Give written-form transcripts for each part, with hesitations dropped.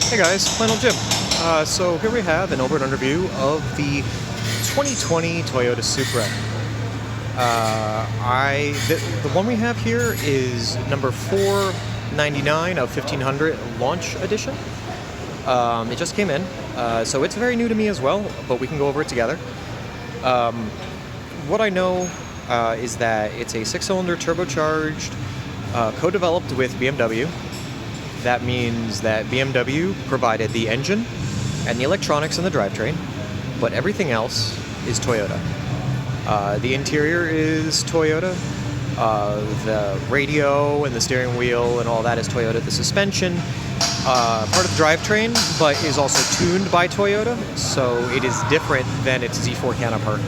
Hey guys, Plain Old Jim. So here we have an over and under view of the 2020 Toyota Supra. The one we have here is number 499 of 1500 Launch Edition. It just came in, so it's very new to me as well, but we can go over it together. What I know is that it's a 6-cylinder turbocharged, co-developed with BMW. That means that BMW provided the engine and the electronics and the drivetrain, but everything else is Toyota. The interior is Toyota. The radio and the steering wheel and all that is Toyota. The suspension, part of the drivetrain, but is also tuned by Toyota, so it is different than its Z4 counterpart.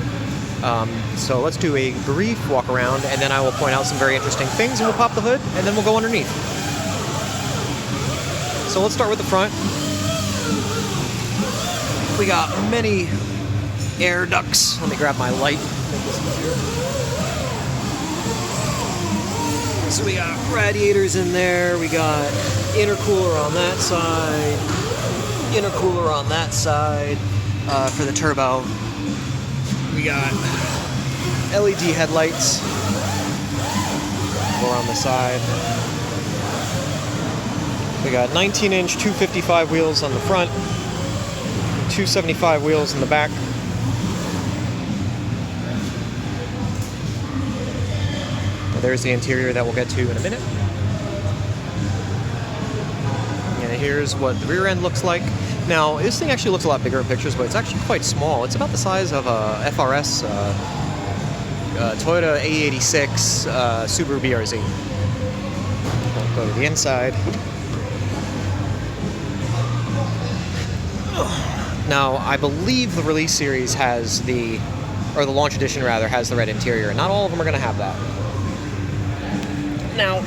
So let's do a brief walk around, and then I will point out some very interesting things, and we'll pop the hood, and then we'll go underneath. So let's start with the front. We got many air ducts. Let me grab my light. So we got radiators in there. We got intercooler on that side. Intercooler on that side for the turbo. We got LED headlights over on the side. We got 19-inch 255 wheels on the front, 275 wheels in the back. There's the interior that we'll get to in a minute. And here's what the rear end looks like. Now, this thing actually looks a lot bigger in pictures, but it's actually quite small. It's about the size of a FRS Toyota A86 Subaru BRZ. We'll go to the inside. Now, I believe the release series has the Launch Edition rather, has the red interior. Not all of them are going to have that. Now,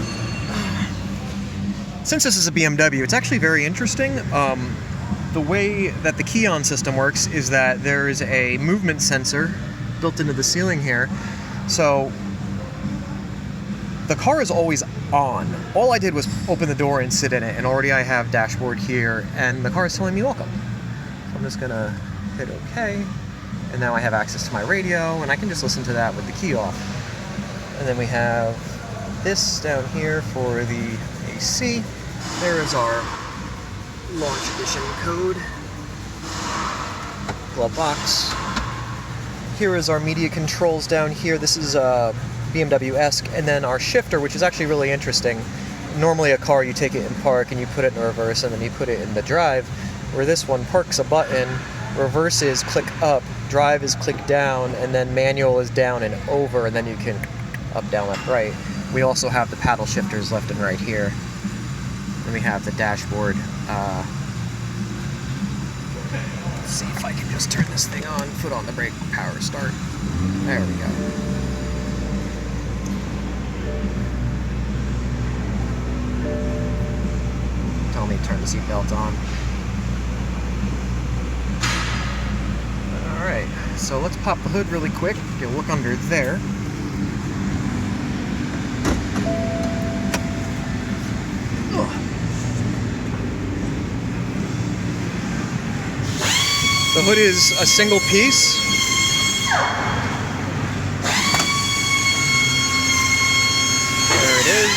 since this is a BMW, it's actually very interesting. The way that the key-on system works is that there is a movement sensor built into the ceiling here. So the car is always on. All I did was open the door and sit in it, and already I have dashboard here, and the car is telling me welcome. So I'm just gonna hit OK, and now I have access to my radio, and I can just listen to that with the key off. And then we have this down here for the AC. There is our Launch Edition code. Glove box. Here is our media controls down here. This is BMW-esque. And then our shifter, which is actually really interesting. Normally a car, you take it in park and you put it in reverse and then you put it in the drive. Where this one, park's a button, reverse is click up, drive is click down, and then manual is down and over, and then you can up, down, left, right. We also have the paddle shifters left and right here. Then we have the dashboard. Let's see if I can just turn this thing on, foot on the brake, power start. There we go. Tell me to turn the seatbelt on. Alright, so let's pop the hood really quick, get a look under there. The hood is a single piece. There it is.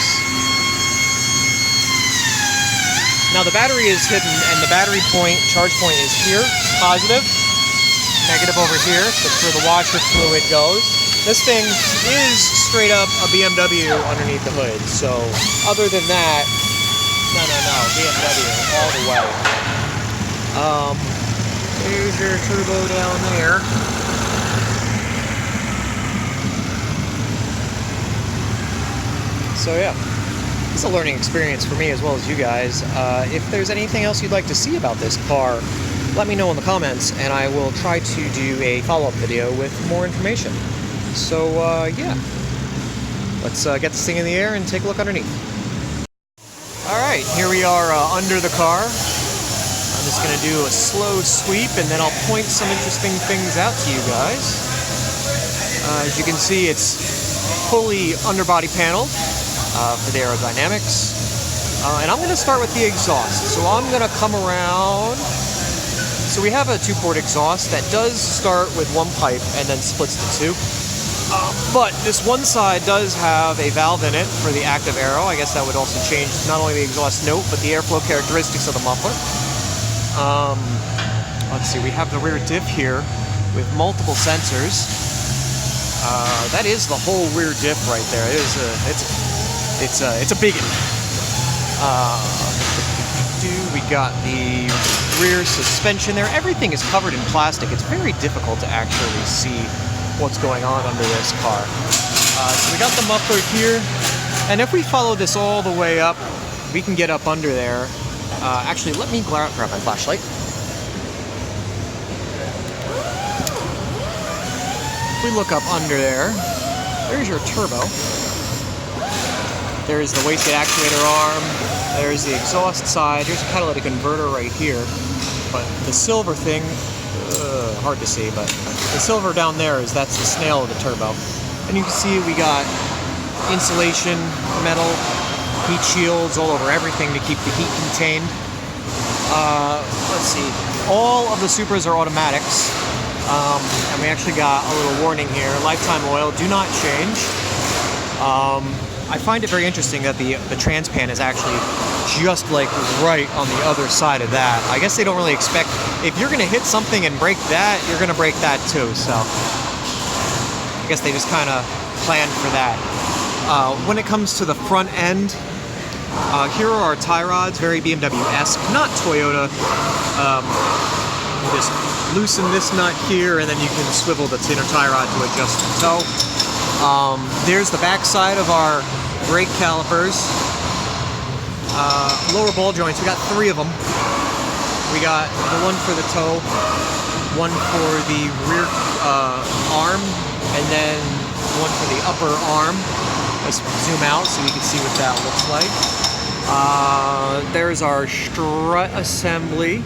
Now the battery is hidden, and the battery point, charge point is here, positive. Negative over here, that's where the washer fluid goes. This thing is straight up a BMW underneath the hood, so other than that, no, BMW all the way. Here's your turbo down there. So yeah, it's a learning experience for me as well as you guys. If there's anything else you'd like to see about this car, let me know in the comments, and I will try to do a follow-up video with more information. So yeah, let's get this thing in the air and take a look underneath. Alright, here we are under the car. I'm just going to do a slow sweep, and then I'll point some interesting things out to you guys. As you can see, it's fully underbody paneled for the aerodynamics. And I'm going to start with the exhaust. So I'm going to come around. So we have a 2-port exhaust that does start with one pipe and then splits to 2. But this one side does have a valve in it for the active aero. I guess that would also change not only the exhaust note, but the airflow characteristics of the muffler. Let's see, we have the rear diff here with multiple sensors. That is the whole rear diff right there. It's a biggin. We got the rear suspension there. Everything is covered in plastic. It's very difficult to actually see what's going on under this car. So we got the muffler here, and if we follow this all the way up, we can get up under there. Actually, let me grab my flashlight. If we look up under there, there's your turbo. There's the wasted actuator arm. There's the exhaust side. Here's a catalytic converter right here. But the silver thing, hard to see, but the silver down there that's the snail of the turbo. And you can see we got insulation, metal, heat shields all over everything to keep the heat contained. Let's see. All of the Supras are automatics. And we actually got a little warning here. Lifetime oil, do not change. I find it very interesting that the transpan is actually just like right on the other side of that. I guess they don't really expect, if you're going to hit something and break that, you're going to break that too. So I guess they just kind of planned for that. When it comes to the front end, here are our tie rods, very BMW-esque, not Toyota. You just loosen this nut here, and then you can swivel the inner tie rod to adjust the toe. There's the back side of our brake calipers. Lower ball joints, we got 3 of them. We got the one for the toe, one for the rear arm, and then one for the upper arm. Let's zoom out so you can see what that looks like. There's our strut assembly.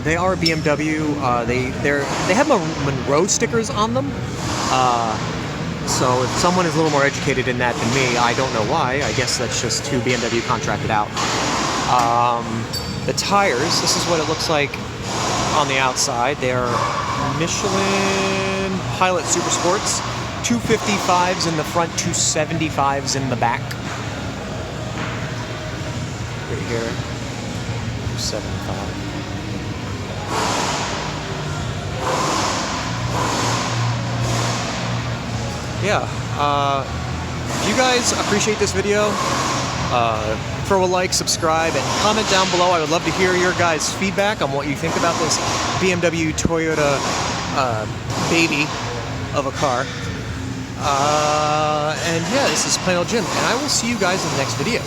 They are BMW. They have Monroe stickers on them. So if someone is a little more educated in that than me, I don't know why. I guess that's just who BMW contracted out. The tires, this is what it looks like on the outside. They're Michelin Pilot Super Sports. 255s in the front, 275s in the back. Right here, 275. Yeah, if you guys appreciate this video, throw a like, subscribe, and comment down below. I would love to hear your guys' feedback on what you think about this BMW Toyota baby of a car. And yeah, this is Plain Old Jim, and I will see you guys in the next video.